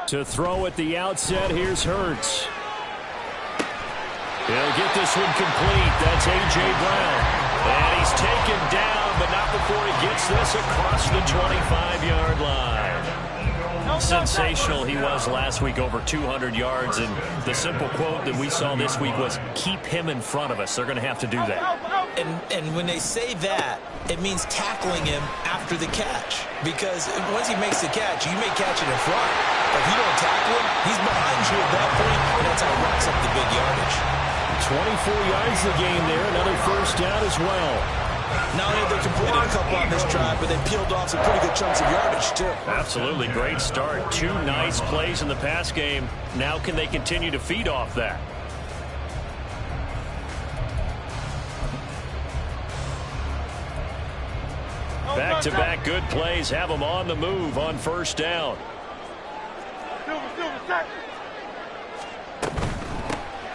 To throw at the outset, here's Hurts. He'll get this one complete. That's A.J. Brown. And he's taken down, but not before he gets this across the 25-yard line. Sensational he was last week, over 200 yards. And the simple quote that we saw this week was, keep him in front of us. They're going to have to do that. And when they say that, it means tackling him after the catch. Because once he makes the catch, you may catch it in front. But if you don't tackle him, he's behind you at that point, and that's how he racks up the big yardage. 24 yards the game there. Another first down as well. Not only have they completed a couple on this drive, but they peeled off some pretty good chunks of yardage, too. Absolutely. Great start. 2 nice plays in the pass game. Now can they continue to feed off that? Back-to-back good plays have them on the move on first down.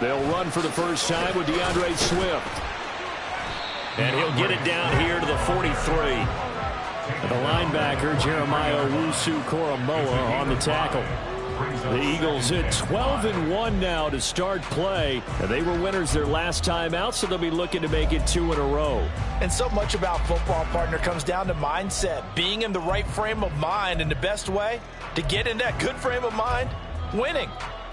They'll run for the first time with DeAndre Swift. And he'll get it down here to the 43. The linebacker, Jeremiah Owusu-Koramoah, on the tackle. The Eagles at 12-1 now to start play. And they were winners their last time out, so they'll be looking to make it 2 in a row. And so much about football, partner, comes down to mindset. Being in the right frame of mind, and the best way to get in that good frame of mind, winning.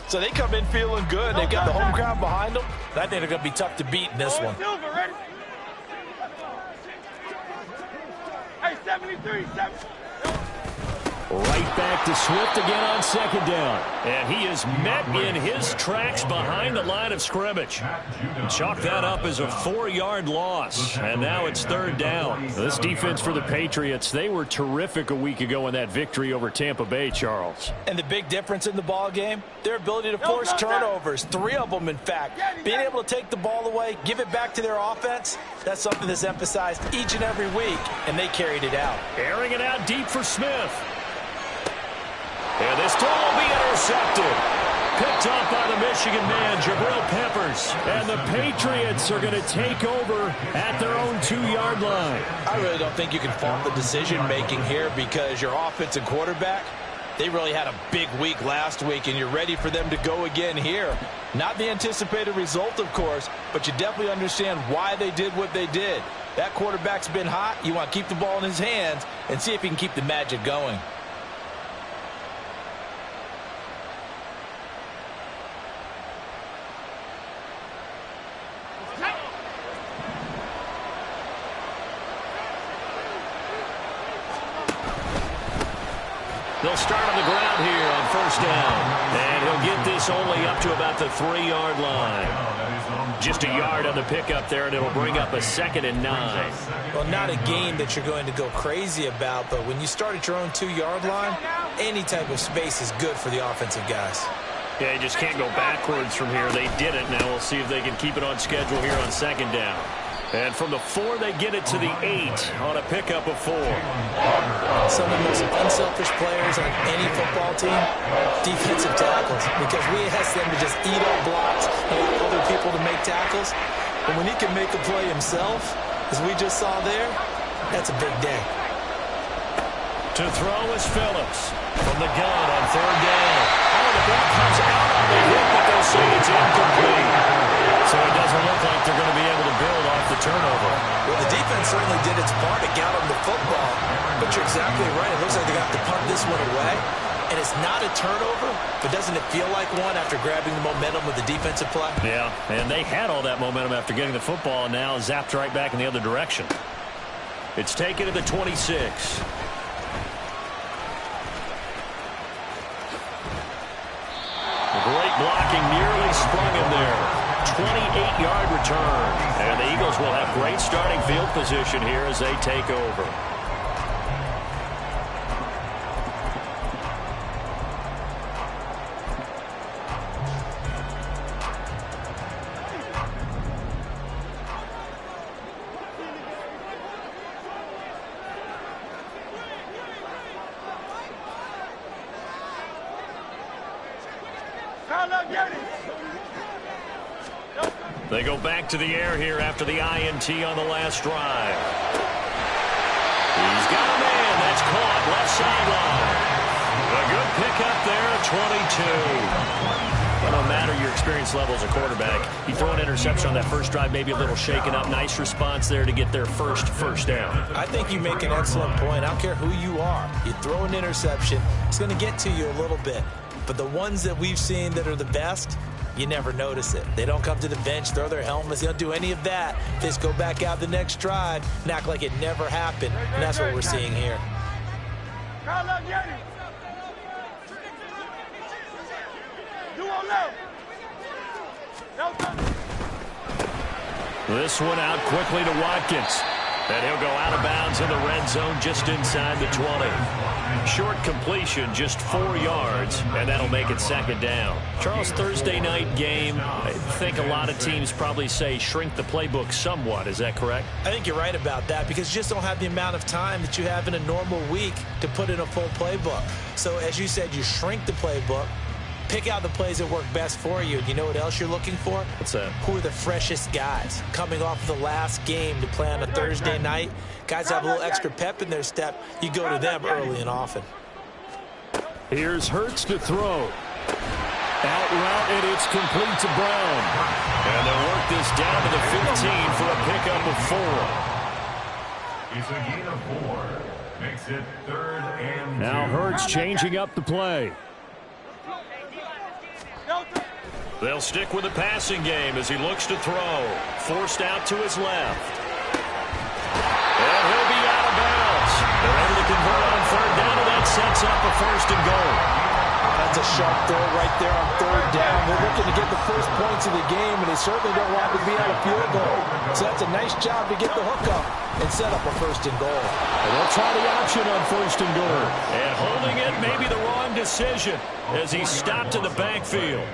So they come in feeling good. They've got the home crowd behind them. I think they're going to be tough to beat in this one. Hey, 73, 7. Right back to Swift again on second down. And he is met in his tracks behind the line of scrimmage. Chalk that up as a 4-yard loss. And now it's third down. This defense for the Patriots, they were terrific a week ago in that victory over Tampa Bay, Charles. And the big difference in the ball game, their ability to force turnovers. 3 of them, in fact. Being able to take the ball away, give it back to their offense, that's something that's emphasized each and every week, and they carried it out. Airing it out deep for Smith. And this throw will be intercepted. Picked off by the Michigan man, Jabril Peppers. And the Patriots are going to take over at their own 2-yard line. I really don't think you can fault the decision-making here, because your offensive quarterback, they really had a big week last week, and you're ready for them to go again here. Not the anticipated result, of course, but you definitely understand why they did what they did. That quarterback's been hot. You want to keep the ball in his hands and see if he can keep the magic going. They'll start on the ground here on first down. And he'll get this only up to about the 3-yard line. Just a yard on the pickup there, and it'll bring up a 2nd and 9. Well, not a game that you're going to go crazy about, but when you start at your own 2-yard line, any type of space is good for the offensive guys. Yeah, you just can't go backwards from here. They did it. Now we'll see if they can keep it on schedule here on second down. And from the 4, they get it to the 8 on a pickup of 4. Some of the most unselfish players on any football team, defensive tackles, because we ask them to just eat up blocks and allow other people to make tackles. But when he can make a play himself, as we just saw there, that's a big day. To throw is Phillips from the gun on 3rd down. Oh, the ball comes out on the hit, but they'll say it's incomplete. So it doesn't look like they're going to be able to build off the turnover. Well, the defense certainly did its part to get them the football. But you're exactly right. It looks like they got to punt this one away. And it's not a turnover, but doesn't it feel like one after grabbing the momentum with the defensive play? Yeah, and they had all that momentum after getting the football, and now zapped right back in the other direction. It's taken to the 26. Great blocking, nearly sprung him there. 28-yard return. And the Eagles will have great starting field position here as they take over. They go back to the air here after the INT on the last drive. He's got a man. That's caught. Left sideline. A good pickup there at 22. Well, no matter your experience level as a quarterback, you throw an interception on that first drive, maybe a little shaken up. Nice response there to get their first down. I think you make an excellent point. I don't care who you are. You throw an interception, it's going to get to you a little bit. But the ones that we've seen that are the best, you never notice it. They don't come to the bench, throw their helmets. They don't do any of that. They just go back out the next drive and act like it never happened. And that's what we're seeing here. This one out quickly to Watkins. And he'll go out of bounds in the red zone just inside the 20. Short completion, just 4 yards, and that'll make it second down. Charles, Thursday night game, I think a lot of teams probably say shrink the playbook somewhat. Is that correct? I think you're right about that because you just don't have the amount of time that you have in a normal week to put in a full playbook. So as you said, you shrink the playbook. Pick out the plays that work best for you. You know what else you're looking for? What's that? Who are the freshest guys coming off the last game to play on a Thursday night? Guys have a little extra pep in their step. You go to them early and often. Here's Hurts to throw. Out route, and it's complete to Brown. And they'll work this down to the 15 for a pickup of 4. It's a gain of 4. Makes it 3rd and 2. Now Hurts changing up the play. They'll stick with the passing game as he looks to throw. Forced out to his left. And he'll be out of bounds. They're able to convert on 3rd down, and that sets up a 1st and goal. That's a sharp throw right there on 3rd down. They're looking to get the first points of the game, and they certainly don't want to be out of field goal. So that's a nice job to get the hook up and set up a 1st and goal. And they'll try the option on 1st and goal. And holding it may be the wrong decision as he stopped in the backfield.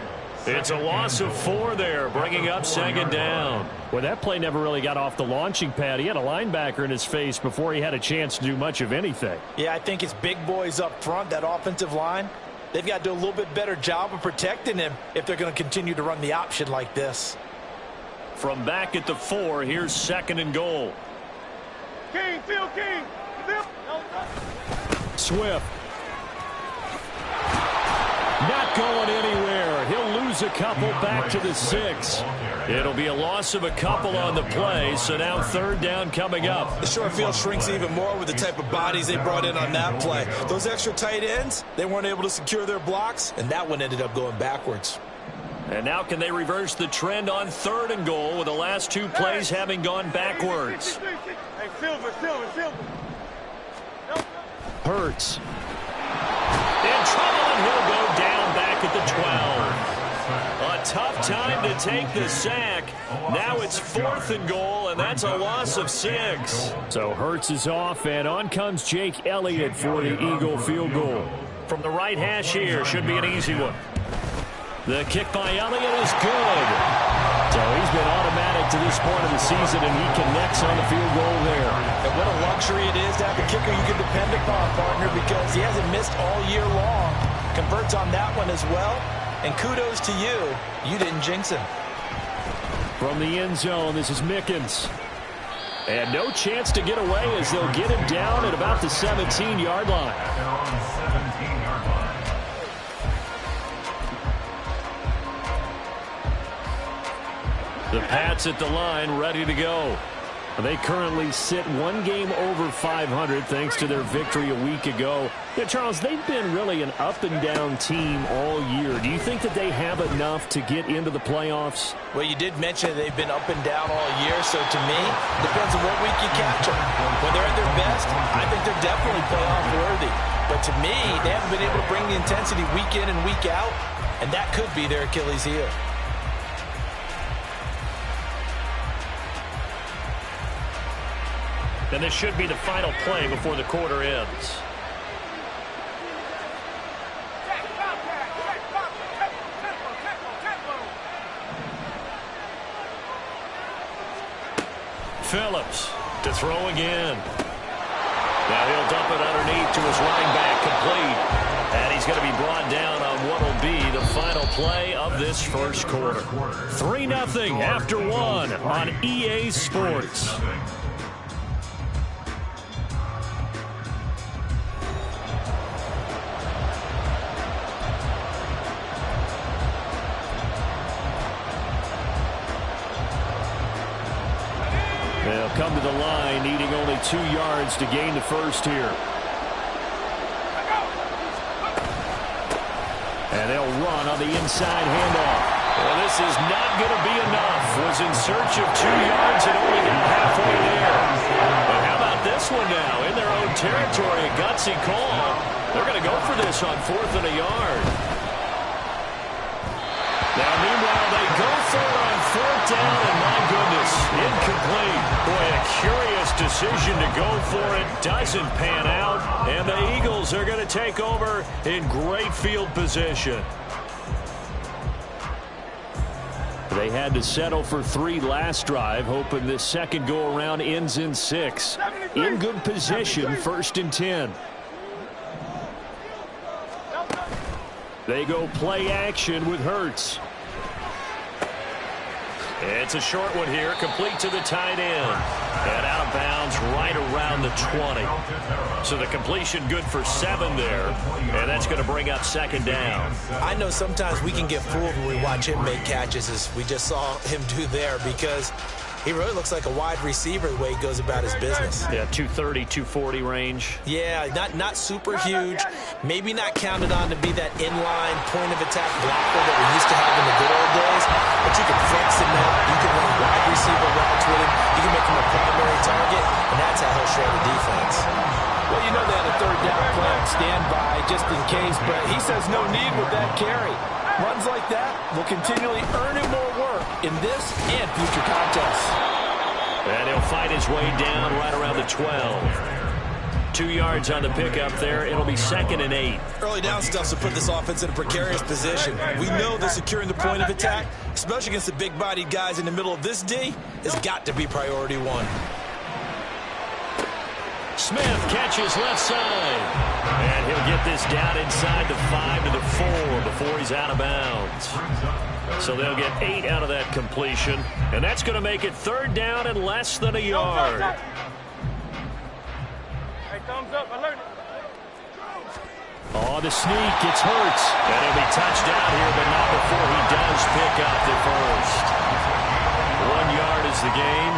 It's a loss of 4 there, bringing up 2nd down. Well, that play never really got off the launching pad. He had a linebacker in his face before he had a chance to do much of anything. Yeah, I think it's big boys up front, that offensive line. They've got to do a little bit better job of protecting him if they're going to continue to run the option like this. From back at the 4, here's 2nd and goal. King, Phil King. Swift. Not going anywhere. He'll lose a couple back to the 6. It'll be a loss of a couple on the play, so now 3rd down coming up. The short field shrinks even more with the type of bodies they brought in on that play. Those extra tight ends, they weren't able to secure their blocks, and that one ended up going backwards. And now can they reverse the trend on 3rd and goal with the last 2 plays having gone backwards? Hey, Silver. Hurts. In trouble, and he'll go down back at the 12. A tough time to take the sack. Now it's 4th and goal, and that's a loss of 6. So Hurts is off, and on comes Jake Elliott for the Eagle field goal. From the right hash here, should be an easy one. The kick by Elliott is good. So he's been automatic to this point of the season, and he connects on the field goal there. And what a luxury it is to have a kicker you can depend upon, partner, because he hasn't missed all year long. Converts on that one as well. And kudos to you. You didn't jinx him. From the end zone, this is Mickens. And no chance to get away as they'll get him down at about the 17-yard line. They're on the 17-yard line. The Pats at the line, ready to go. They currently sit 1 game over 500 thanks to their victory a week ago. Yeah, Charles, they've been really an up-and-down team all year. Do you think that they have enough to get into the playoffs? Well, you did mention they've been up and down all year, so to me, depends on what week you catch them. When they're at their best, I think they're definitely playoff worthy. But to me, they haven't been able to bring the intensity week in and week out, and that could be their Achilles heel. And this should be the final play before the quarter ends. Phillips to throw again. Now he'll dump it underneath to his running back, complete. And he's going to be brought down on what will be the final play of this first quarter. 3-0 after one on EA Sports. They'll come to the line, needing only 2 yards to gain the first here. And they'll run on the inside handoff. Well, this is not going to be enough. Was in search of 2 yards and only got halfway there. But how about this one now? In their own territory, a gutsy call. They're going to go for this on 4th and a yard. Now, meanwhile, they go for it on 4th down, and my goodness, incomplete. Boy, a curious decision to go for it. Doesn't pan out, and the Eagles are going to take over in great field position. They had to settle for 3 last drive, hoping this second go-around ends in 6. In good position, 1st and 10. They go play action with Hurts. It's a short one here, complete to the tight end. And out of bounds right around the 20. So the completion good for 7 there. And that's going to bring up 2nd down. I know sometimes we can get fooled when we watch him make catches, as we just saw him do there, because he really looks like a wide receiver the way he goes about his business. Yeah, 230, 240 range. Yeah, not super huge. Maybe not counted on to be that inline point-of-attack blocker that we used to have in the good old days. But you can flex him out. You can run wide receiver routes with him. You can make him a primary target, and that's how he'll shred the defense. Well, you know they had a 3rd down play on standby just in case, but he says no need with that carry. Runs like that will continually earn him more work in this and future contests. And he'll fight his way down right around the 12. 2 yards on the pickup there. It'll be 2nd and 8. Early down stuff to put this offense in a precarious position. We know that securing the point of attack, especially against the big-bodied guys in the middle of this D, has got to be priority 1. Smith catches left side. And he'll get this down inside the 5 to the 4 before he's out of bounds. So they'll get 8 out of that completion. And that's going to make it 3rd down and less than a yard. Hey, thumbs up, alert. Oh, the sneak, it's Hurts. And he'll be touched out here, but not before he does pick up the first. 1 yard is the gain.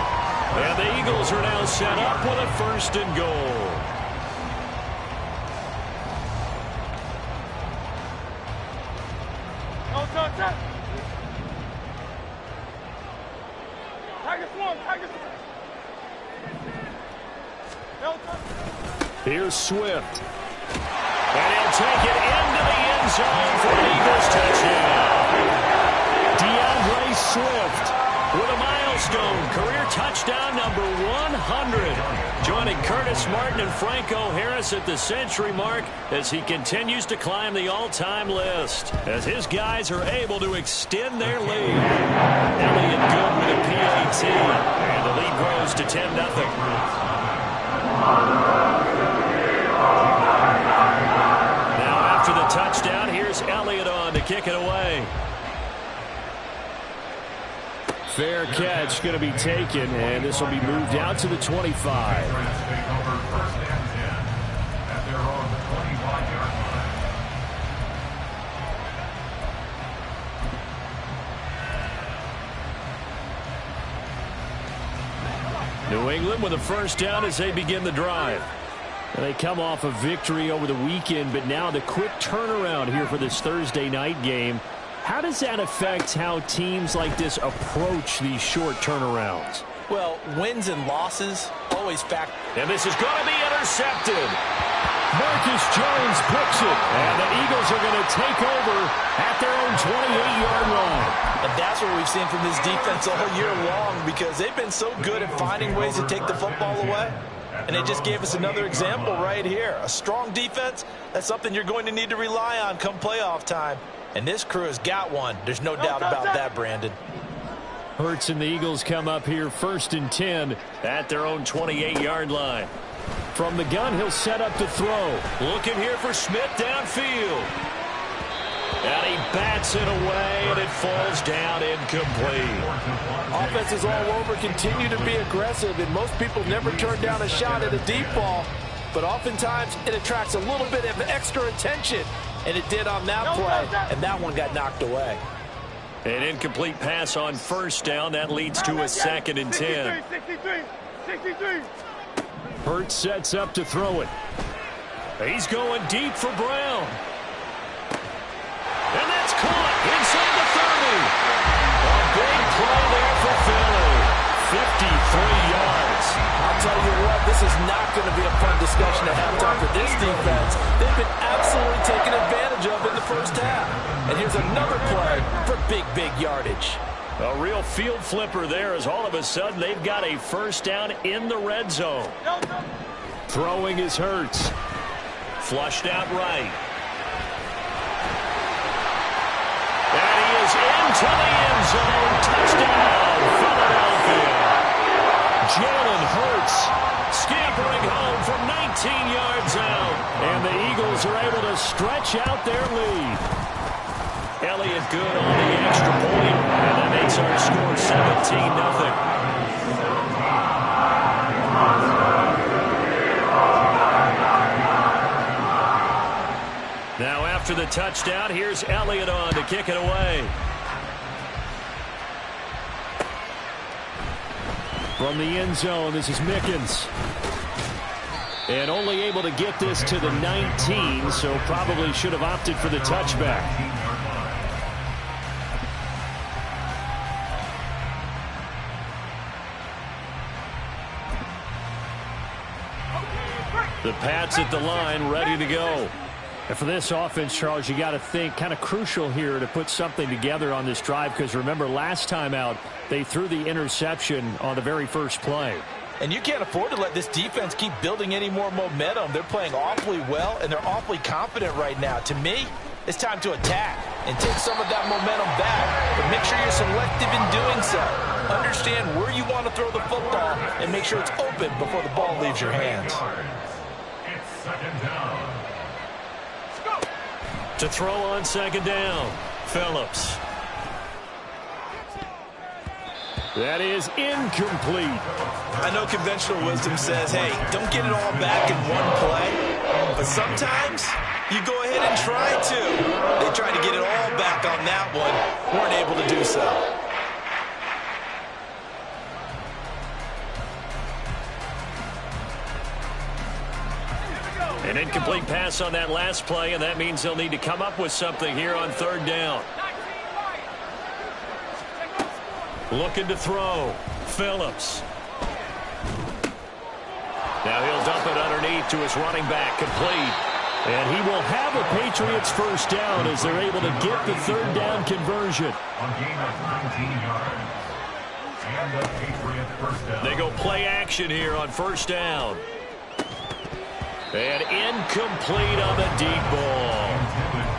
And the Eagles are now set up with a 1st and goal. No touch, touch. Tiger swung, Tiger swung. No touch. Here's Swift. And he'll take it into the end zone for an Eagles touchdown. DeAndre Swift with a milestone career touchdown number 100. Joining Curtis Martin and Franco Harris at the century mark as he continues to climb the all-time list. As his guys are able to extend their lead. Elliott good with a PAT. And the lead grows to 10-0. Now after the touchdown, here's Elliott on to kick it away. Fair catch going to be taken, and this will be moved out to the 25. New England with a 1st down as they begin the drive. And they come off a victory over the weekend, but now the quick turnaround here for this Thursday night game. How does that affect how teams like this approach these short turnarounds? Well, wins and losses always factor. And this is going to be intercepted. Marcus Jones picks it. And the Eagles are going to take over at their own 28-yard line. And that's what we've seen from this defense all year long, because they've been so good at finding ways to take the football away. And they just gave us another example right here. A strong defense, that's something you're going to need to rely on come playoff time. And this crew has got one. There's no doubt about that, Brandon. Hurts and the Eagles come up here 1st and 10 at their own 28-yard line. From the gun, he'll set up the throw. Looking here for Smith downfield. And he bats it away, and it falls down incomplete. Offenses all over continue to be aggressive, and most people never turn down a shot at a deep ball. But oftentimes, it attracts a little bit of extra attention, and it did on that play, and that one got knocked away. An incomplete pass on first down. That leads to a 2nd and 10. 63. Hurts sets up to throw it. He's going deep for Brown. And that's caught inside the 30. A big play there for Philly. 53 yards. I'll tell you what, this is not going to be a fun discussion at halftime for this defense. They've been absolutely taken advantage of in the first half. And here's another play for big yardage. A real field flipper there as all of a sudden they've got a first down in the red zone. Throwing is Hurts. Flushed out right. And he is into the end zone. Touchdown, Philadelphia. Jalen Hurts scampering home from 19 yards out. And the Eagles are able to stretch out their lead. Elliott good on the extra point. And that makes our score 17-0. Now after the touchdown, here's Elliott on to kick it away. From the end zone, this is Mickens. And only able to get this to the 19, so probably should have opted for the touchback. The Pats at the line, ready to go. And for this offense, Charles, you got to think kind of crucial here to put something together on this drive, because remember last time out they threw the interception on the very first play. And you can't afford to let this defense keep building any more momentum. They're playing awfully well, and they're awfully confident right now. To me, it's time to attack and take some of that momentum back, but make sure you're selective in doing so. Understand where you want to throw the football and make sure it's open before the ball leaves your hands. It's 2nd down. To throw on 2nd down, Phillips. That is incomplete. I know conventional wisdom says, hey, don't get it all back in one play. But sometimes you go ahead and try to. They tried to get it all back on that one. Weren't able to do so. An incomplete pass on that last play, and that means they'll need to come up with something here on 3rd down. Looking to throw. Phillips. Now he'll dump it underneath to his running back, complete. And he will have a Patriots first down as they're able to get the 3rd down conversion. On gain of 19 yards. And the Patriots first down. They go play action here on 1st down. And incomplete on the deep ball.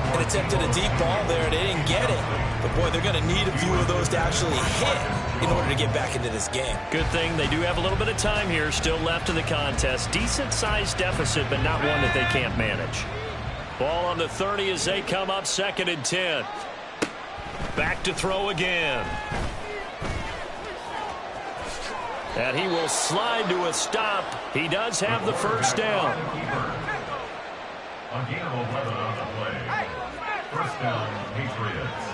An attempt at a deep ball there, they didn't get it. But, boy, they're going to need a few of those to actually hit in order to get back into this game. Good thing they do have a little bit of time here still left in the contest. Decent-sized deficit, but not one that they can't manage. Ball on the 30 as they come up 2nd and 10. Back to throw again. And he will slide to a stop. He does have the first down. On gain of 11 on the play. First down, Patriots.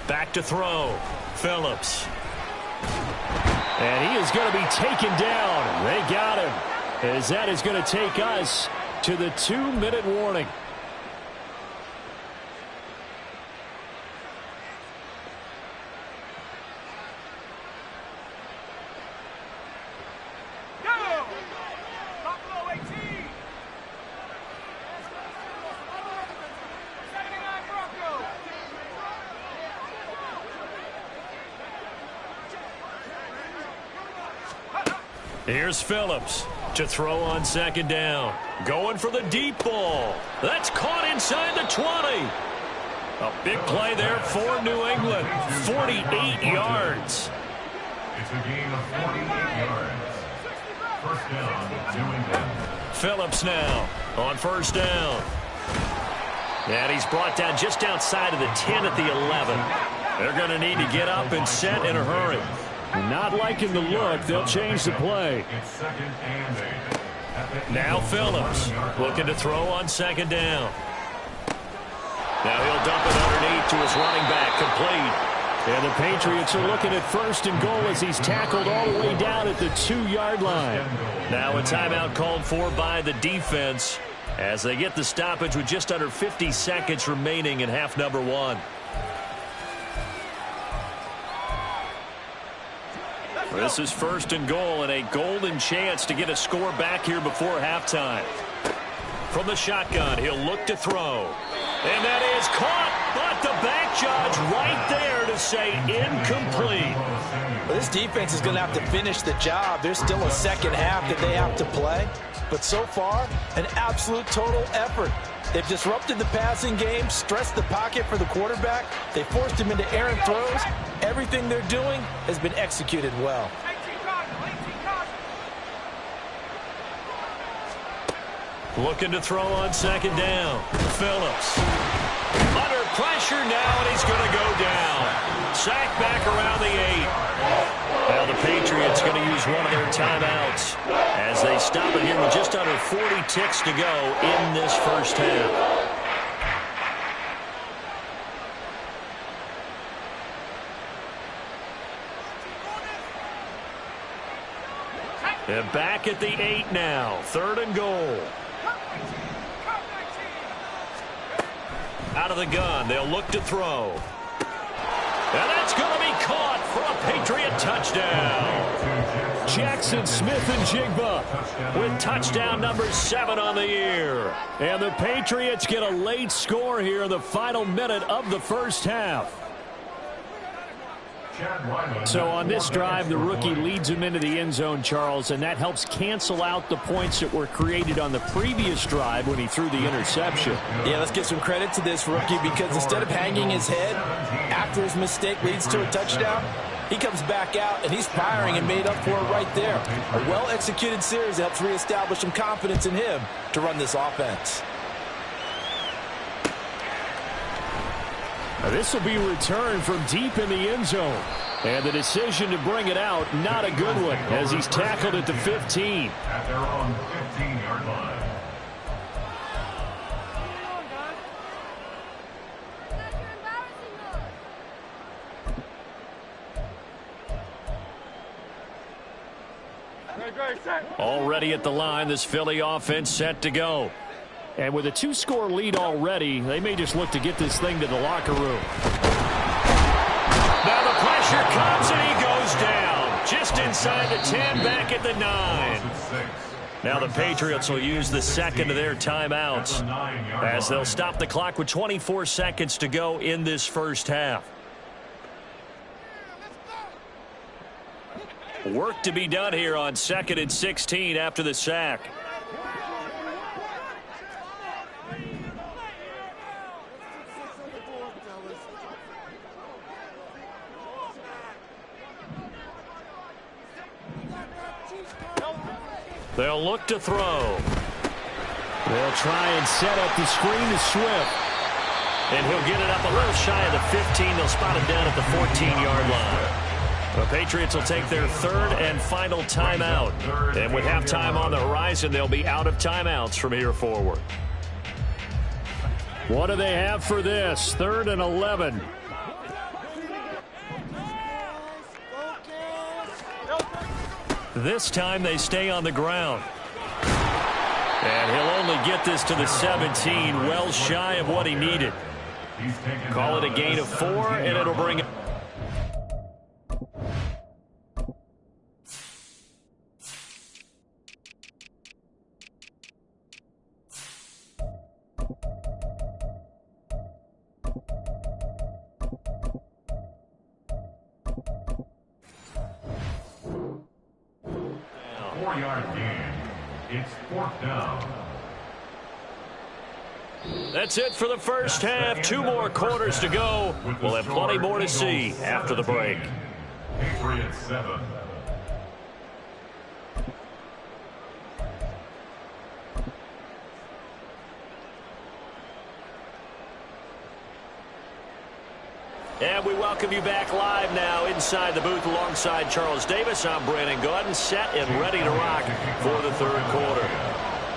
Back to throw. Phillips. And he is going to be taken down. They got him. As that is going to take us to the 2-minute warning. Here's Phillips to throw on 2nd down. Going for the deep ball. That's caught inside the 20. A big play there for New England. 48 yards. It's a gain of 48 yards. First down, New England. Phillips now on 1st down. And he's brought down just outside of the 10 at the 11. They're going to need to get up and set in a hurry. Not liking the look. They'll change the play. Now Phillips looking to throw on second down. Now he'll dump it underneath to his running back, complete. And the Patriots are looking at first and goal as he's tackled all the way down at the 2-yard line. Now a timeout called for by the defense as they get the stoppage with just under 50 seconds remaining in half number 1. This is first and goal and a golden chance to get a score back here before halftime. From the shotgun, he'll look to throw. And that is caught, but the back judge right there to say incomplete. Well, this defense is going to have to finish the job. There's still a second half that they have to play. But so far, an absolute total effort. They've disrupted the passing game, stressed the pocket for the quarterback. They forced him into errant throws. Everything they're doing has been executed well. Looking to throw on second down. Phillips. Under pressure now, and he's going to go down. Sacked back around the 8. Now the Patriots going to use one of their timeouts as they stop it here with just under 40 ticks to go in this first half. And back at the 8 now. Third and goal. Out of the gun, they'll look to throw. And that's going to be caught for a Patriot touchdown. Jackson Smith-Njigba with touchdown number 7 on the year. And the Patriots get a late score here in the final minute of the first half. So on this drive, the rookie leads him into the end zone, Charles, and that helps cancel out the points that were created on the previous drive when he threw the interception. Yeah, let's give some credit to this rookie because instead of hanging his head after his mistake leads to a touchdown, he comes back out and he's firing and made up for it right there. A well-executed series that helps reestablish some confidence in him to run this offense. This will be returned from deep in the end zone. And the decision to bring it out, not a good one, as he's tackled at the 15. At their own 15-yard line. Already at the line, this Philly offense set to go. And with a 2-score lead already, they may just look to get this thing to the locker room. Now the pressure comes and he goes down. Just inside the 10, back at the 9. Now the Patriots will use the second of their timeouts as they'll stop the clock with 24 seconds to go in this first half. Work to be done here on 2nd and 16 after the sack. They'll look to throw. They'll try and set up the screen to Swift. And he'll get it up a little shy of the 15. They'll spot him down at the 14-yard line. The Patriots will take their third and final timeout. And with halftime on the horizon, they'll be out of timeouts from here forward. What do they have for this? 3rd and 11. This time they stay on the ground. And he'll only get this to the 17, well shy of what he needed. Call it a gain of 4, and it'll bring it. It's 4th down. That's it for the first half. 2 more quarters to go. We'll have plenty more to see after the break. Patriots 7. And we welcome you back live now inside the booth alongside Charles Davis. I'm Brandon Gaudin, set and ready to rock for the third quarter.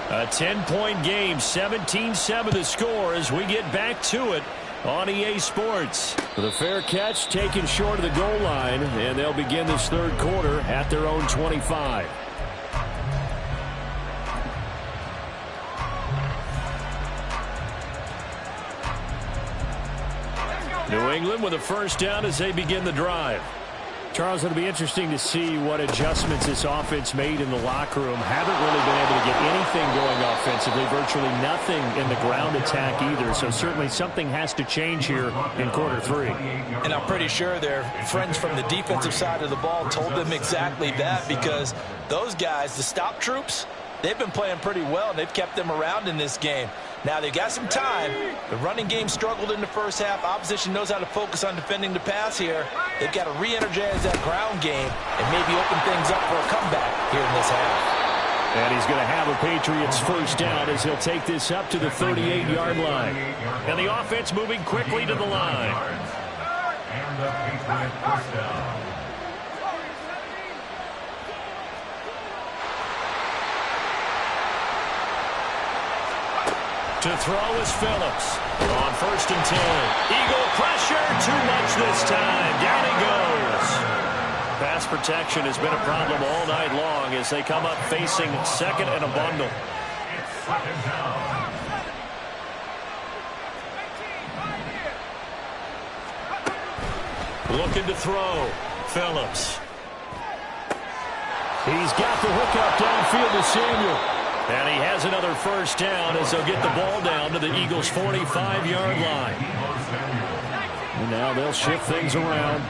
A 10-point game, 17-7 the score as we get back to it on EA Sports. The fair catch taken short of the goal line, and they'll begin this third quarter at their own 25. New England with a first down as they begin the drive. Charles, it'll be interesting to see what adjustments this offense made in the locker room. Haven't really been able to get anything going offensively, virtually nothing in the ground attack either. So certainly something has to change here in quarter three. And I'm pretty sure their friends from the defensive side of the ball told them exactly that, because those guys, the stop troops, they've been playing pretty well, and they've kept them around in this game. Now, they've got some time. The running game struggled in the first half. Opposition knows how to focus on defending the pass here. They've got to re-energize that ground game and maybe open things up for a comeback here in this half. And he's going to have a Patriots first down as he'll take this up to the 38-yard line. And the offense moving quickly to the line. And the Patriots first down. To throw is Phillips. On first and 10. Eagle pressure. Too much this time. Down he goes. Pass protection has been a problem all night long as they come up facing second and a bundle. It's second down. Looking to throw. Phillips. He's got the hook up downfield to Samuel. And he has another first down as they'll get the ball down to the Eagles' 45-yard line. And now they'll shift things around.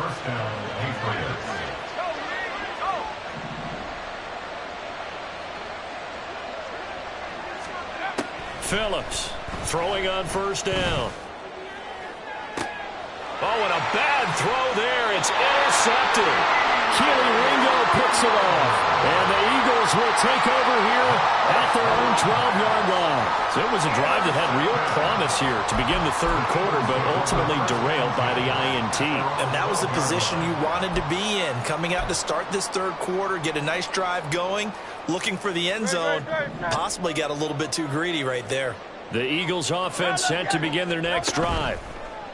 First down, Patriots. Phillips throwing on first down. Oh, and a bad throw there. It's intercepted. Keely Ringo picks it off. And the Eagles will take over here at their own 12-yard line. So it was a drive that had real promise here to begin the third quarter, but ultimately derailed by the INT. And that was the position you wanted to be in. Coming out to start this third quarter, get a nice drive going, looking for the end zone. Possibly got a little bit too greedy right there. The Eagles offense set to begin their next drive.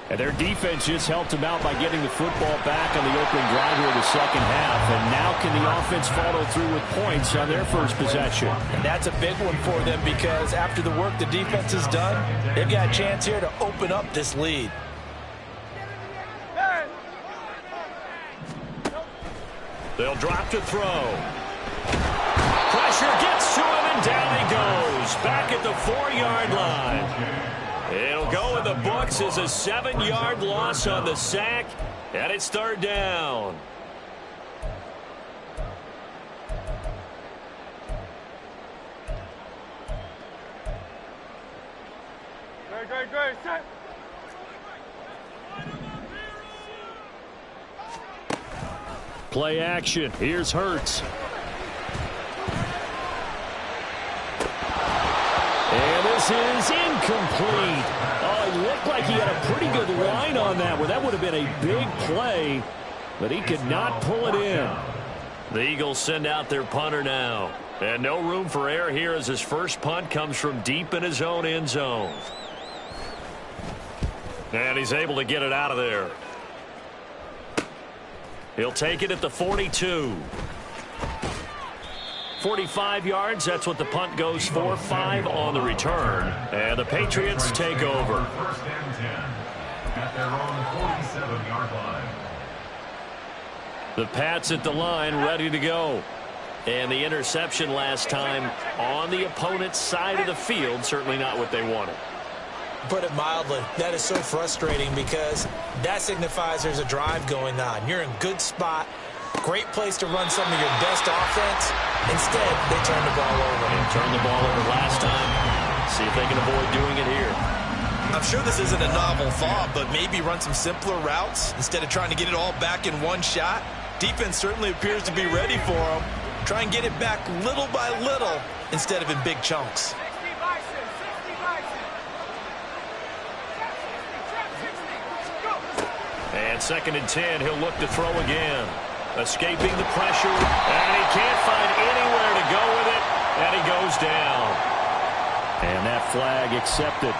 And their defense just helped them out by getting the football back on the opening drive here in the second half. And now can the offense follow through with points on their first possession? And that's a big one for them, because after the work the defense has done, they've got a chance here to open up this lead. They'll drop to throw. Pressure gets to him, and down he goes. Back at the 4-yard line. It'll go in the books as a 7-yard loss on the sack, and it's third down. Great, set. Play action. Here's Hurts. And this is incomplete. Oh, it looked like he had a pretty good line on that one. That would have been a big play, but he could not pull it in. The Eagles send out their punter now. And no room for error here as his first punt comes from deep in his own end zone. And he's able to get it out of there. He'll take it at the 42. 45 yards, that's what the punt goes for. 5 on the return. And the Patriots take over. First and 10 at their own 47-yard line. The Pats at the line, ready to go. And the interception last time on the opponent's side of the field, certainly not what they wanted. Put it mildly, that is so frustrating, because that signifies there's a drive going on. You're in good spot, great place to run some of your best offense. Instead, they turn the ball over. And turned the ball over last time. See if they can avoid doing it here. I'm sure this isn't a novel thought, but maybe run some simpler routes instead of trying to get it all back in one shot. Defense certainly appears to be ready for them. Try and get it back little by little instead of in big chunks. And 2nd and 10, he'll look to throw again. Escaping the pressure, and he can't find anywhere to go with it, and he goes down. And that flag accepted.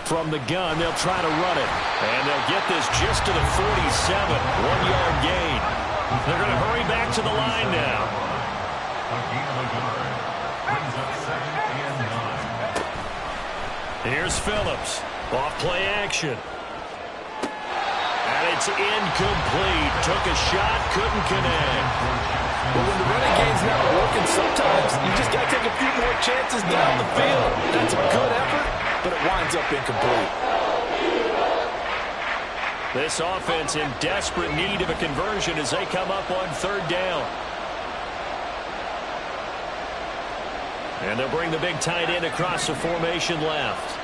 From the gun, they'll try to run it. And they'll get this just to the 47. 1-yard gain. They're going to hurry back to the line now. Here's Phillips. Off play action. And it's incomplete. Took a shot, couldn't connect. But when the running game's not working, sometimes you just got to take a few more chances down the field. That's a good effort, but it winds up incomplete. This offense in desperate need of a conversion as they come up on 3rd down. And they'll bring the big tight end across the formation left.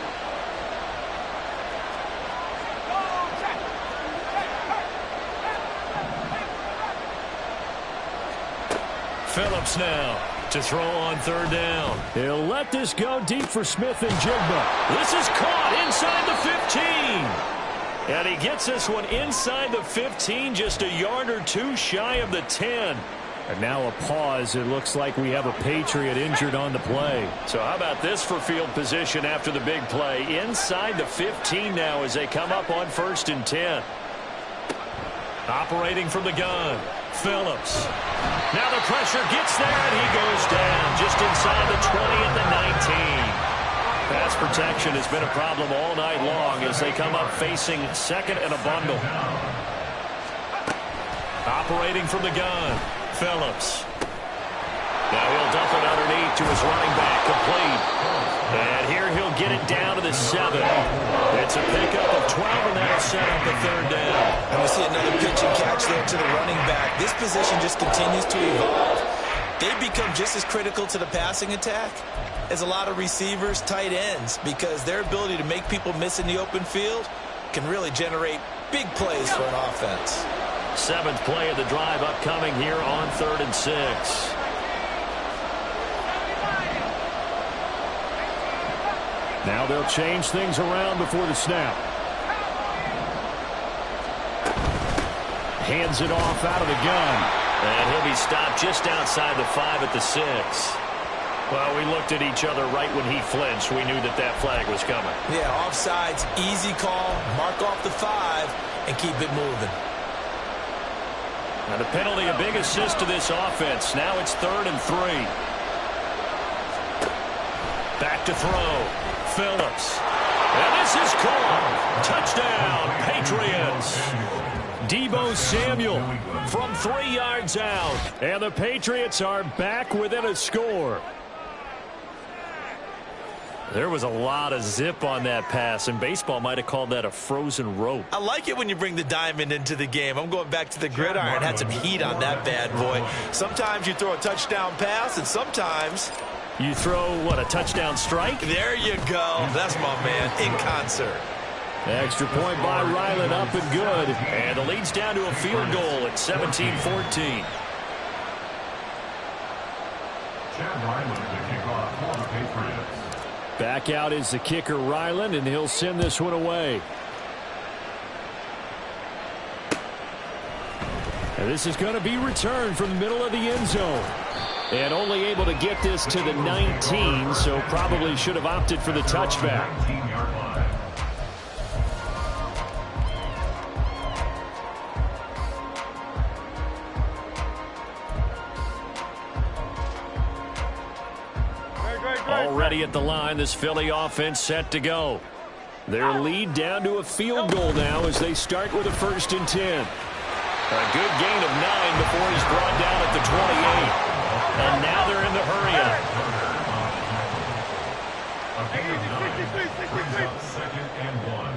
Phillips now to throw on 3rd down. He'll let this go deep for Smith and Jigba. This is caught inside the 15. And he gets this one inside the 15, just a yard or two shy of the 10. And now a pause. It looks like we have a Patriot injured on the play. So how about this for field position after the big play? Inside the 15 now as they come up on 1st and 10. Operating from the gun, Phillips. Now the pressure gets there, and he goes down just inside the 20 at the 19. Pass protection has been a problem all night long as they come up facing 2nd and a bundle. Operating from the gun, Phillips. Now he'll dump it underneath to his running back, complete. And here he'll get it down to the 7. It's a pickup of 12, and that'll set up the 3rd down. And we see another pitch and catch there to the running back. This position just continues to evolve. They become just as critical to the passing attack as a lot of receivers, tight ends, because their ability to make people miss in the open field can really generate big plays for an offense. 7th play of the drive upcoming here on 3rd and 6. Now they'll change things around before the snap. Hands it off out of the gun. And he'll be stopped just outside the 5 at the 6. Well, we looked at each other right when he flinched. We knew that that flag was coming. Yeah, offsides, easy call, mark off the 5, and keep it moving. Now the penalty, a big assist to this offense. Now it's 3rd and 3. Back to throw. Phillips. And this is caught. Touchdown, Patriots. Deebo Samuel from 3 yards out. And the Patriots are back within a score. There was a lot of zip on that pass, and baseball might have called that a frozen rope. I like it when you bring the diamond into the game. I'm going back to the gridiron. Had some heat on that bad boy. Sometimes you throw a touchdown pass, and sometimes you throw, what, a touchdown strike? There you go. That's my man in concert. Extra point by Ryland, up and good. And the lead's down to a field goal at 17-14. Chad Ryland to kick off for the Patriots. Back out is the kicker, Ryland, and he'll send this one away. And this is going to be returned from the middle of the end zone. And only able to get this to the 19, so probably should have opted for the touchback. 19-yard line. Already at the line, this Philly offense set to go. Their lead down to a field goal now as they start with a 1st and 10. A good gain of 9 before he's brought down at the 28. And now they're in the hurry-up. A gain of 9 brings up 2nd and 1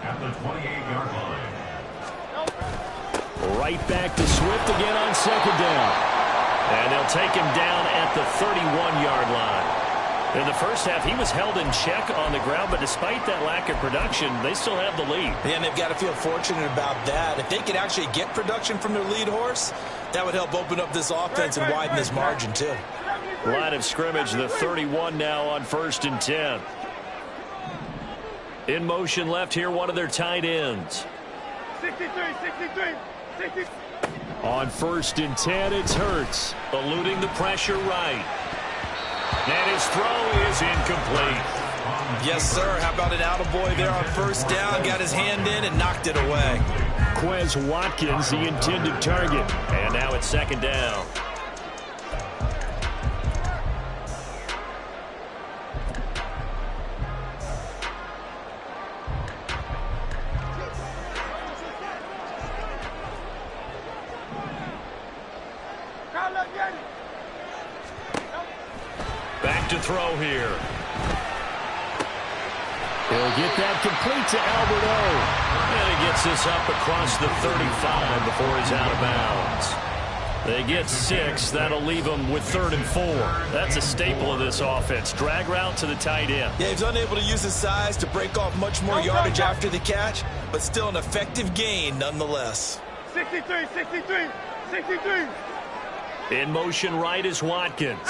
at the 28-yard line. Right back to Swift again on 2nd down. And they'll take him down at the 31-yard line. In the first half, he was held in check on the ground, but despite that lack of production, they still have the lead. Yeah, and they've got to feel fortunate about that. If they could actually get production from their lead horse, that would help open up this offense and widen this margin, too. Line of scrimmage, the 31 now on 1st and 10. In motion left here, one of their tight ends. 63. On 1st and 10, it's Hurts, eluding the pressure right. And his throw is incomplete. Yes, sir. How about an attaboy there on 1st down? Got his hand in and knocked it away. Quez Watkins, the intended target. And now it's 2nd down. Back to throw here. He'll get that complete to Albert O. And he gets this up across the 35 before he's out of bounds. They get 6. That'll leave them with 3rd and 4. That's a staple of this offense. Drag route to the tight end. Yeah, he's unable to use his size to break off much more yardage after the catch, but still an effective gain nonetheless. 63. In motion right is Watkins.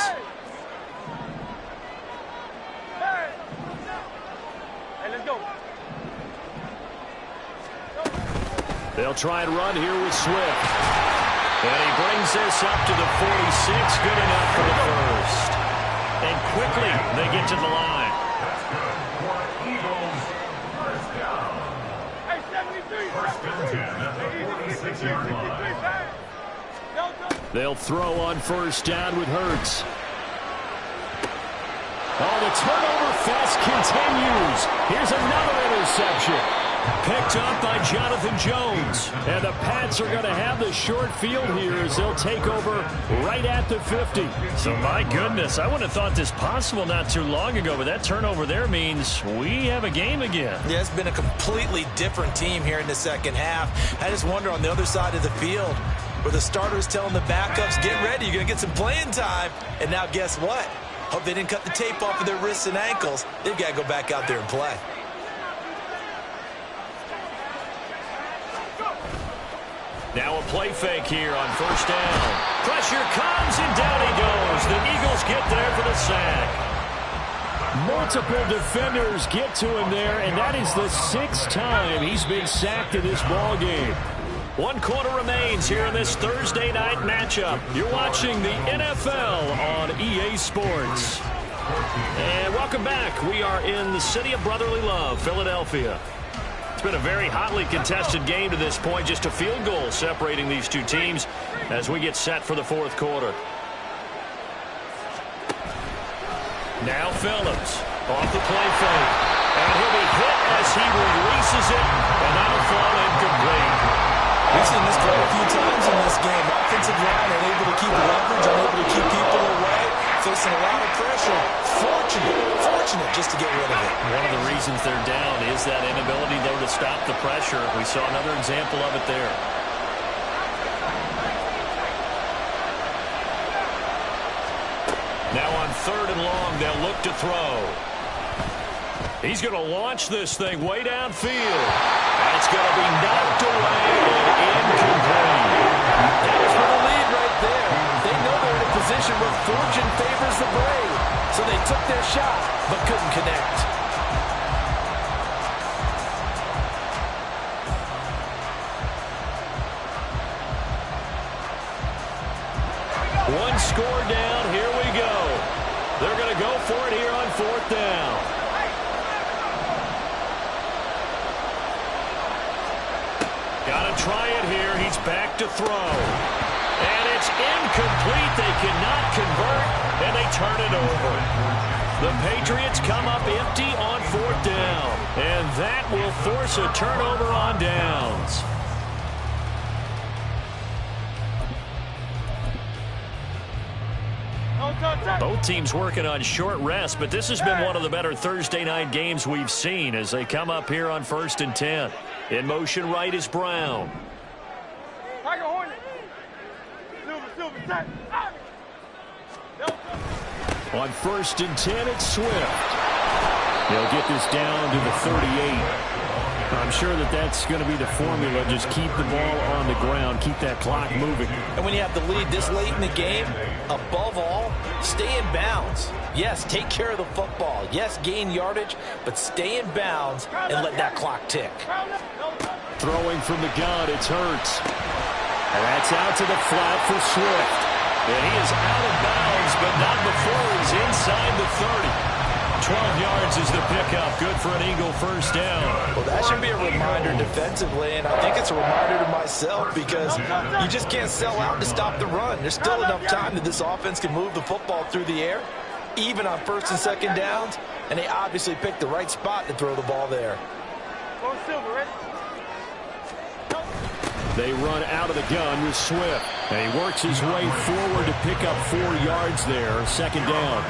Hey, let's go. They'll try and run here with Swift. And he brings this up to the 46. Good enough for the first. And quickly, they get to the line. Eagles, 1st down. Hey, 73. 1st and 10 at the 46-yard line. They'll throw on 1st down with Hurts. Oh, the turnover fest continues. Here's another interception. Picked up by Jonathan Jones. And the Pats are going to have the short field here as they'll take over right at the 50. So, my goodness, I wouldn't have thought this possible not too long ago, but that turnover there means we have a game again. Yeah, it's been a completely different team here in the 2nd half. I just wonder on the other side of the field, where the starters telling the backups, get ready, you're going to get some playing time. And now guess what? Hope they didn't cut the tape off of their wrists and ankles. They've got to go back out there and play. Now a play fake here on 1st down. Pressure comes, and down he goes. The Eagles get there for the sack. Multiple defenders get to him there, and that is the 6th time he's been sacked in this ball game. 1 quarter remains here in this Thursday night matchup. You're watching the NFL on EA Sports. And welcome back. We are in the city of brotherly love, Philadelphia. It's been a very hotly contested game to this point. Just a field goal separating these two teams as we get set for the 4th quarter. Now Phillips off the play fake. And he'll be hit as he releases it. And that'll fall incomplete. We've seen this play a few times in this game. Offensive line unable to keep leverage, unable to keep people away, facing a lot of pressure. Fortunate just to get rid of it. One of the reasons they're down is that inability, though, to stop the pressure. We saw another example of it there. Now on 3rd and long, they'll look to throw. He's going to launch this thing way downfield. And it's going to be knocked away and incomplete. That is for the lead right there. They know they're in a position where fortune favors the brave. So they took their shot, but couldn't connect. One score down. Here we go. They're going to go for it here on 4th down. Got to try it here. He's back to throw. And it's incomplete. They cannot convert, and they turn it over. The Patriots come up empty on 4th down. And that will force a turnover on downs. Both teams working on short rest, but this has been one of the better Thursday night games we've seen as they come up here on 1st and 10. In motion right is Brown. Tiger Hornet. Silver, set. On 1st and 10, it's Swift. They'll get this down to the 38. I'm sure that's going to be the formula. Just keep the ball on the ground. Keep that clock moving. And when you have the lead this late in the game, above all, stay in bounds. Yes, take care of the football. Yes, gain yardage, but stay in bounds and let that clock tick. Throwing from the gun, it's Hurts. And that's out to the flat for Swift. And he is out of bounds, but not before he's inside the 30. 12 yards is the pickup. Good for an Eagle first down. Well, that should be a reminder defensively, and I think it's a reminder to myself because you just can't sell out to stop the run. There's still enough time that this offense can move the football through the air, even on 1st and 2nd downs, and they obviously picked the right spot to throw the ball there. They run out of the gun with Swift. And he works his way forward to pick up 4 yards there. 2nd down.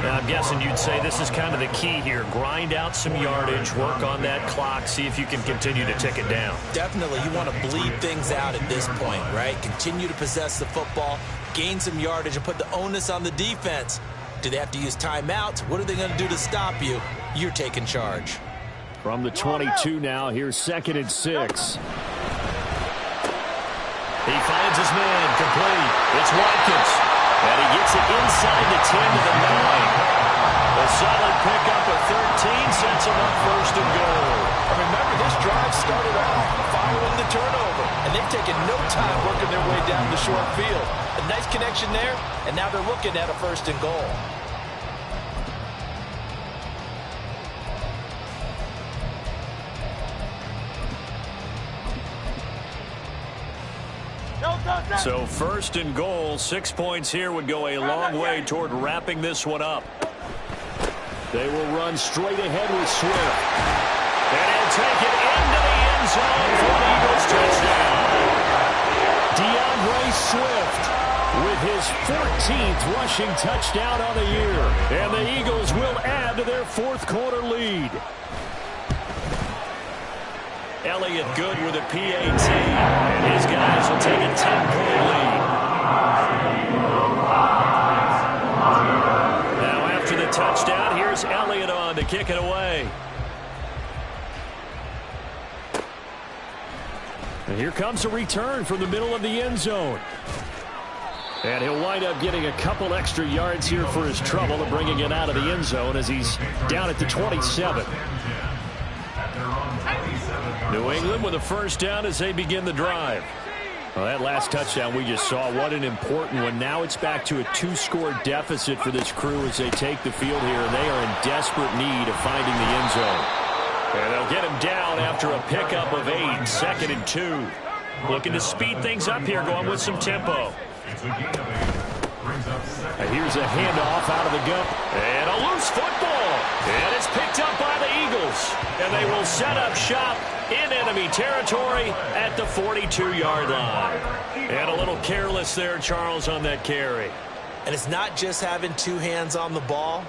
Now, I'm guessing you'd say this is kind of the key here. Grind out some yardage, work on that clock, see if you can continue to tick it down. Definitely, you want to bleed things out at this point, right? Continue to possess the football, gain some yardage, and put the onus on the defense. Do they have to use timeouts? What are they going to do to stop you? You're taking charge. From the 22 now, here's 2nd and 6. He finds his man, complete. It's Watkins. And he gets it inside the 10 to the 9. A solid pickup of 13 sets him up 1st and goal. And remember, this drive started off following the turnover. And they've taken no time working their way down the short field. A nice connection there, and now they're looking at a 1st and goal. So 1st and goal, 6 points here would go a long way toward wrapping this one up. They will run straight ahead with Swift. And he'll take it into the end zone for the Eagles touchdown. DeAndre Swift with his 14th rushing touchdown on the year. And the Eagles will add to their 4th quarter lead. Elliott good with a PAT. And his guys will take a 10-point lead. Now after the touchdown, here's Elliott on to kick it away. And here comes a return from the middle of the end zone. And he'll wind up getting a couple extra yards here for his trouble and bringing it out of the end zone as he's down at the 27. New England with a 1st down as they begin the drive. Well, that last touchdown we just saw, what an important one. Now it's back to a 2-score deficit for this crew as they take the field here. And they are in desperate need of finding the end zone. And they'll get him down after a pickup of 8, 2nd and 2. Looking to speed things up here, going with some tempo. And here's a handoff out of the gun. And a loose football. And it's picked up by the Eagles. And they will set up shop in enemy territory at the 42-yard line. And a little careless there, Charles, on that carry. And it's not just having 2 hands on the ball.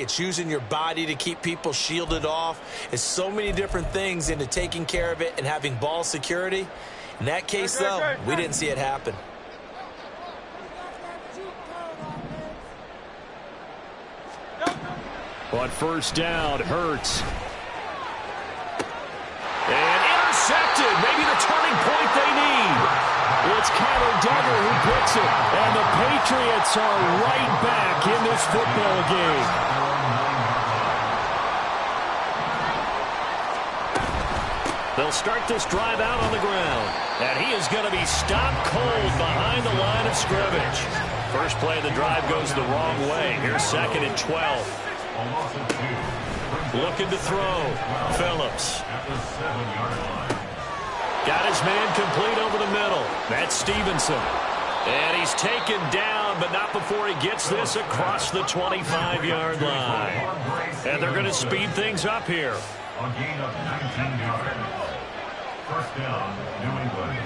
It's using your body to keep people shielded off. It's so many different things into taking care of it and having ball security. In that case, though, we didn't see it happen. On 1st down, Hurts. And intercepted. Maybe the turning point they need. It's Kyler Duggar who picks it. And the Patriots are right back in this football game. They'll start this drive out on the ground. And he is going to be stopped cold behind the line of scrimmage. First play of the drive goes the wrong way. Here's 2nd and 12. Looking to throw. Phillips. Got his man complete over the middle. That's Stevenson. And he's taken down, but not before he gets this across the 25-yard line. And they're going to speed things up here. A gain of 19 yards. 1st down, New England.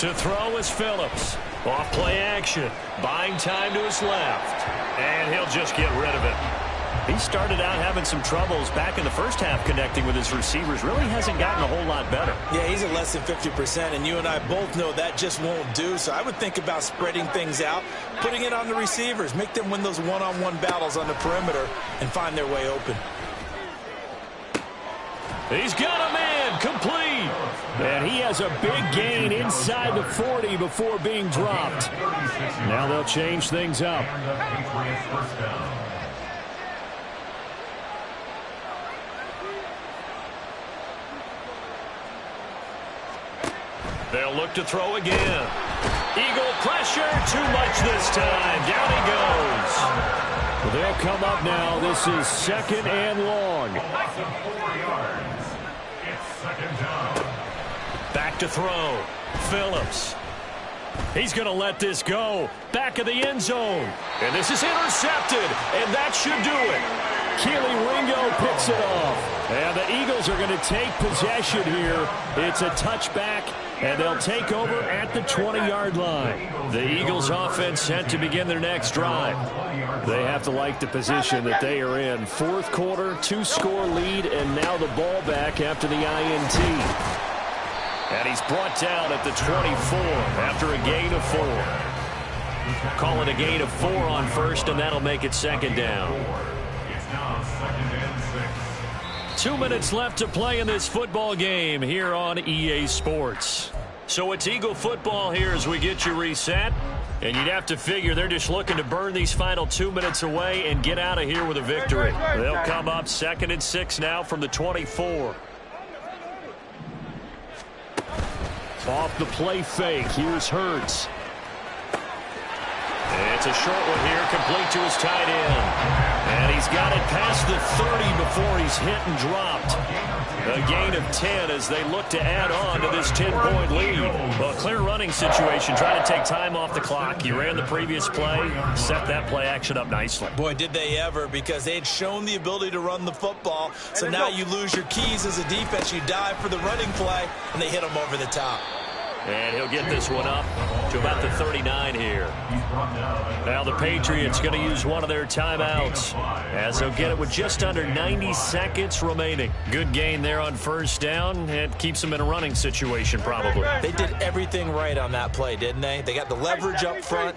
To throw is Phillips. Off play action. Buying time to his left. And he'll just get rid of it. He started out having some troubles back in the first half connecting with his receivers. Really hasn't gotten a whole lot better. Yeah, he's at less than 50%, and you and I both know that just won't do. So I would think about spreading things out, putting it on the receivers, make them win those one-on-one battles on the perimeter and find their way open. He's got a man, complete. And he has a big gain inside the 40 before being dropped. Now they'll change things up. They'll look to throw again. Eagle pressure, too much this time. Down he goes. Well, they'll come up now. This is 2nd and long. Back to throw. Phillips. He's going to let this go. Back of the end zone. And this is intercepted. And that should do it. Keely Ringo picks it off. And the Eagles are going to take possession here. It's a touchback. And they'll take over at the 20-yard line. The Eagles offense set to begin their next drive. They have to like the position that they are in. 4th quarter, 2-score lead, and now the ball back after the INT. And he's brought down at the 24 after a gain of 4. Call it a gain of 4 on first, and that'll make it 2nd down. It's now 2nd and 6. 2 minutes left to play in this football game here on EA Sports. So it's Eagle football here as we get you reset. And you'd have to figure they're just looking to burn these final 2 minutes away and get out of here with a victory. They'll come up 2nd and 6 now from the 24. Off the play fake. Here's Hurts. It's a short one here, complete to his tight end. And he's got it past the 30 before he's hit and dropped. A gain of 10 as they look to add on to this 10-point lead. Well, clear running situation, trying to take time off the clock. You ran the previous play, set that play action up nicely. Boy, did they ever, because they had shown the ability to run the football. So now you lose your keys as a defense. You dive for the running play, and they hit them over the top. And he'll get this one up to about the 39 here. Now the Patriots going to use one of their timeouts as they'll get it with just under 90 seconds remaining. Good gain there on first down. It keeps them in a running situation probably. They did everything right on that play, didn't they? They got the leverage up front,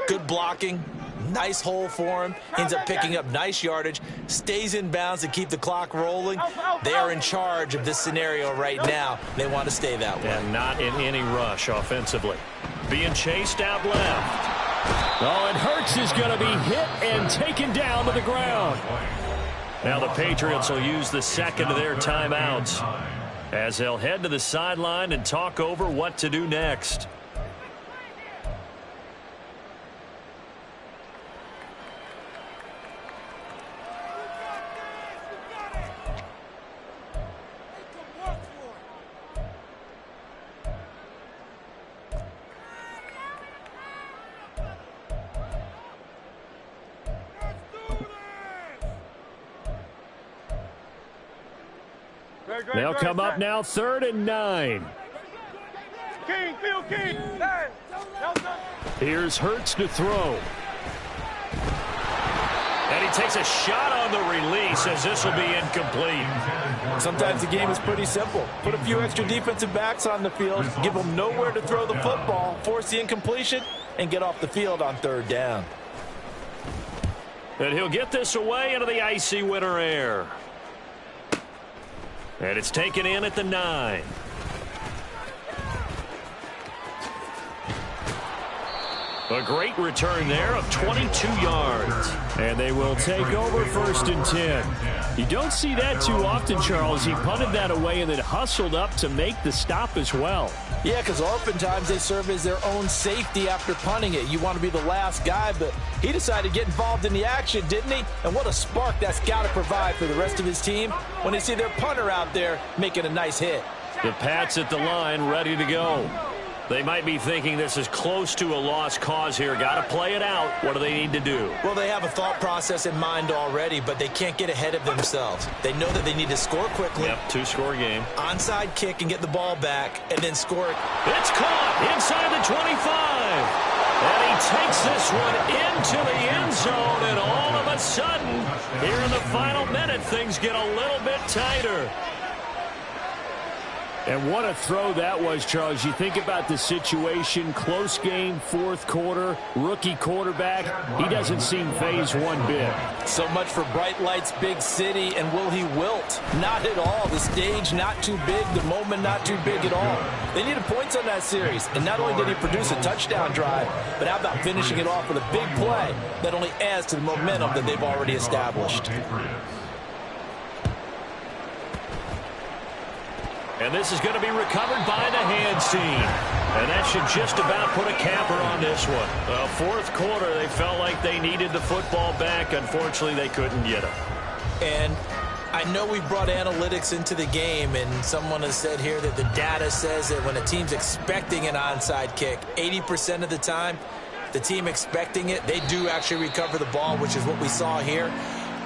good blocking, nice hole for him. Ends up picking up nice yardage, stays in bounds to keep the clock rolling. They are in charge of this scenario right now. They want to stay that way. And not in any rush offensively. Being chased out left. Oh, and Hurts is going to be hit and taken down to the ground. Now the Patriots will use the second of their timeouts as they'll head to the sideline and talk over what to do next. They'll come up now 3rd and 9. King, Phil King. Here's Hurts to throw. And he takes a shot on the release as this will be incomplete. Sometimes the game is pretty simple. Put a few extra defensive backs on the field, give them nowhere to throw the football, force the incompletion, and get off the field on 3rd down. And he'll get this away into the icy winter air. And it's taken in at the 9. A great return there of 22 yards. And they will take over 1st and 10. You don't see that too often, Charles. He punted that away and then hustled up to make the stop as well. Yeah, because oftentimes they serve as their own safety after punting it. You want to be the last guy, but he decided to get involved in the action, didn't he? And what a spark that's got to provide for the rest of his team when they see their punter out there making a nice hit. The Pats at the line ready to go. They might be thinking this is close to a lost cause here. Got to play it out. What do they need to do? Well, they have a thought process in mind already, but they can't get ahead of themselves. They know that they need to score quickly. Yep, two-score game. Onside kick and get the ball back, and then score. It's caught inside the 25. And he takes this one into the end zone, and all of a sudden, here in the final minute, things get a little bit tighter. And what a throw that was, Charles. You think about the situation, close game, fourth quarter, rookie quarterback. He doesn't seem phased one bit. So much for bright lights, big city, and will he wilt? Not at all. The stage not too big, the moment not too big at all. They needed points on that series, and not only did he produce a touchdown drive, but how about finishing it off with a big play that only adds to the momentum that they've already established. And this is going to be recovered by the hands team. And that should just about put a capper on this one. Fourth quarter, they felt like they needed the football back. Unfortunately, they couldn't get it. And I know we brought analytics into the game, and someone has said here that the data says that when a team's expecting an onside kick, 80% of the time, the team expecting it, they do actually recover the ball, which is what we saw here.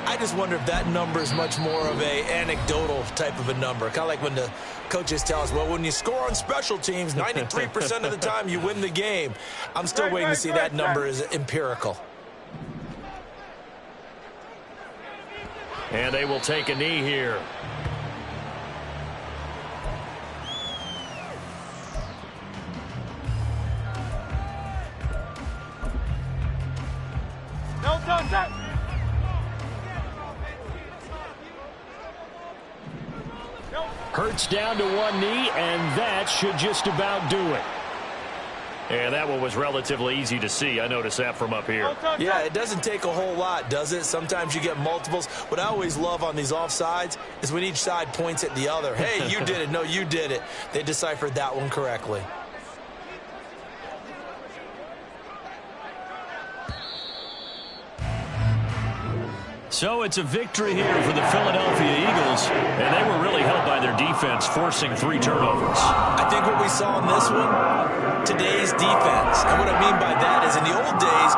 I just wonder if that number is much more of a anecdotal type of a number. Kind of like when the coaches tell us, well, when you score on special teams, 93% of the time you win the game. I'm still waiting to see that number is empirical. And they will take a knee here. No. Hurts down to one knee, and that should just about do it. And that one was relatively easy to see. I noticed that from up here. Yeah, it doesn't take a whole lot, does it? Sometimes you get multiples. What I always love on these offsides is when each side points at the other. Hey, you did it. No, you did it. They deciphered that one correctly. So it's a victory here for the Philadelphia Eagles, and they were really helped by their defense, forcing 3 turnovers. I think what we saw in this one, today's defense, and what I mean by that is in the old days,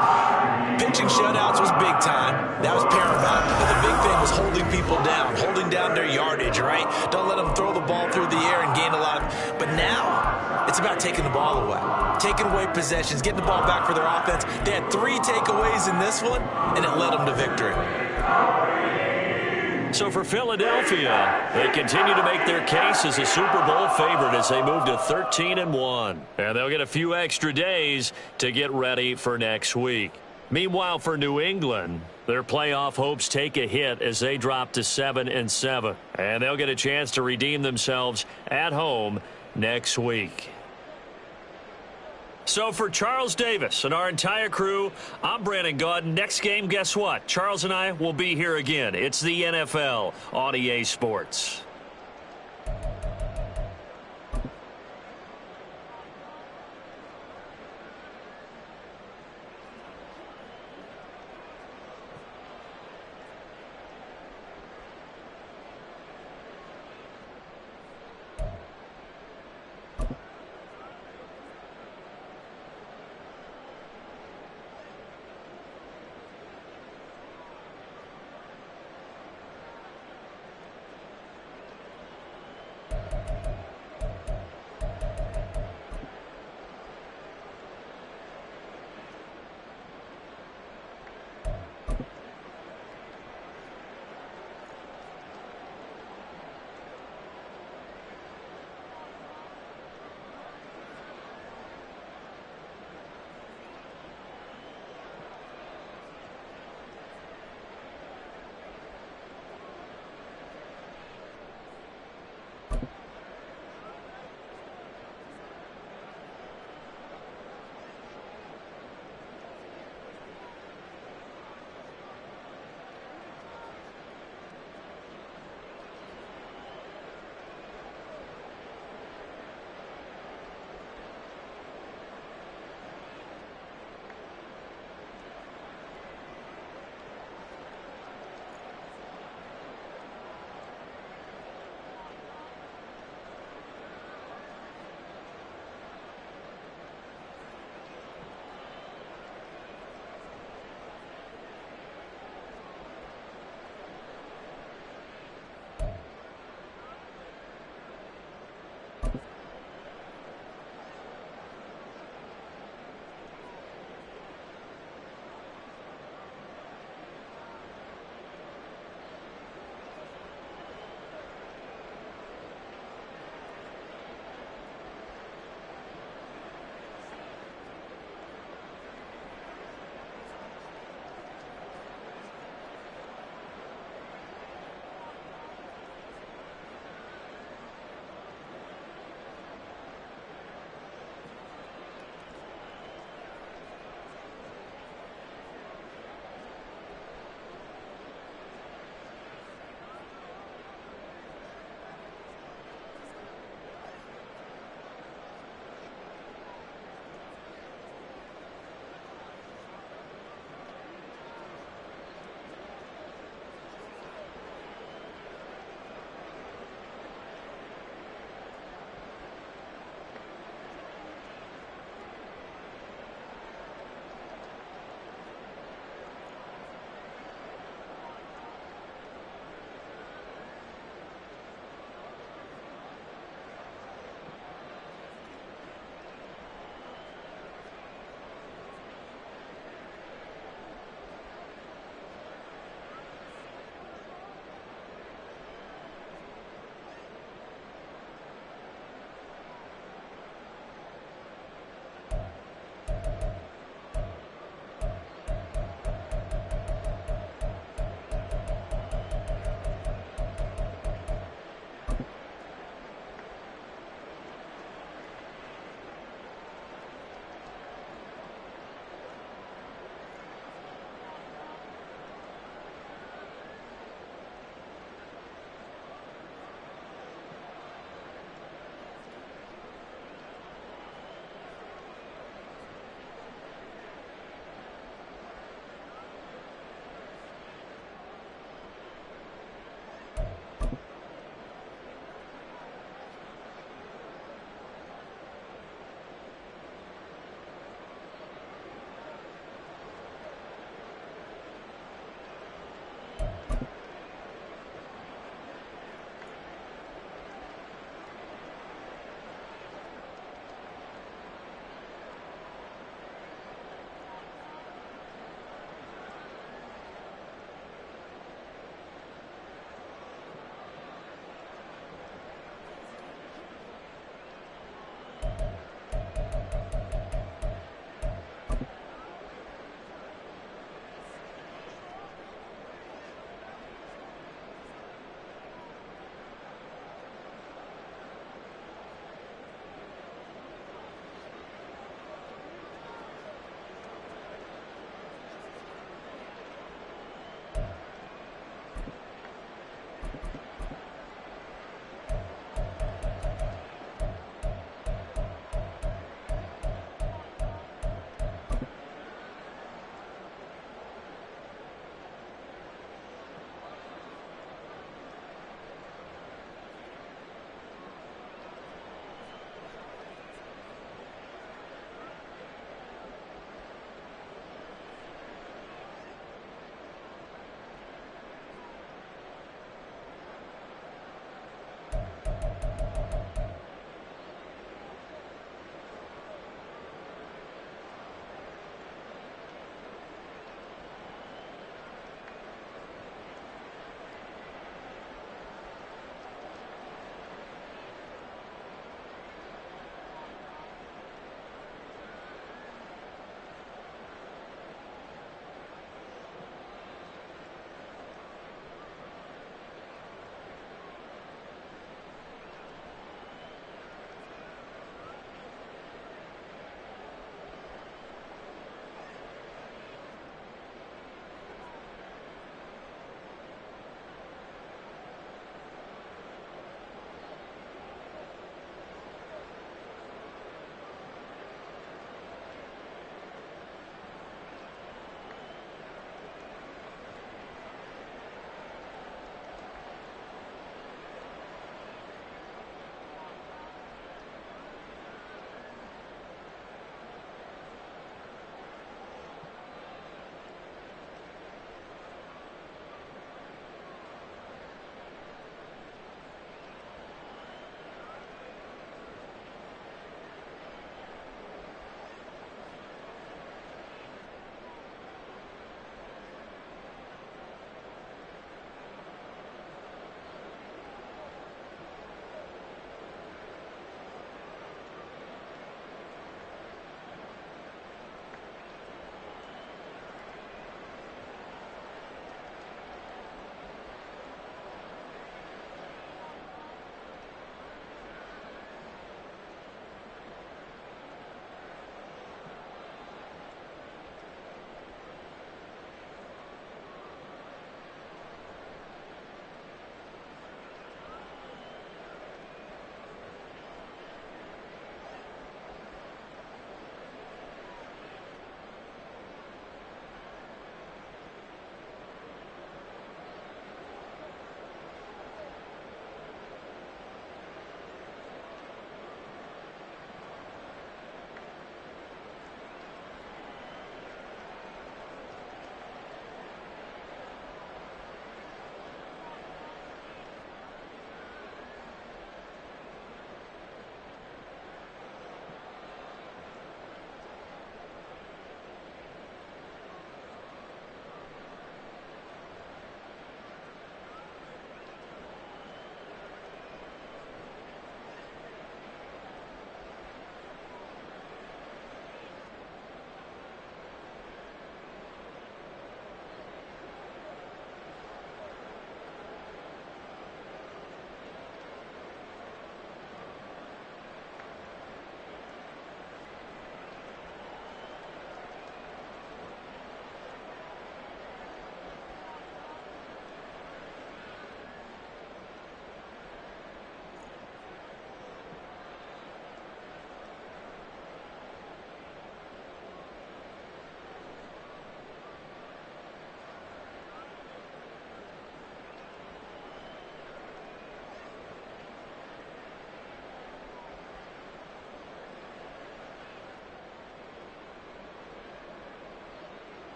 pitching shutouts was big time. That was paramount. But the big thing was holding people down, holding down their yardage, right? Don't let them throw the ball through the air and gain a lot of... But now, it's about taking the ball away, taking away possessions, getting the ball back for their offense. They had 3 takeaways in this one, and it led them to victory. So for Philadelphia, they continue to make their case as a Super Bowl favorite as they move to 13-1. And they'll get a few extra days to get ready for next week. Meanwhile, for New England, their playoff hopes take a hit as they drop to 7-7. And they'll get a chance to redeem themselves at home next week. So for Charles Davis and our entire crew, I'm Brandon Gaudin. Next game, guess what? Charles and I will be here again. It's the NFL on EA Sports.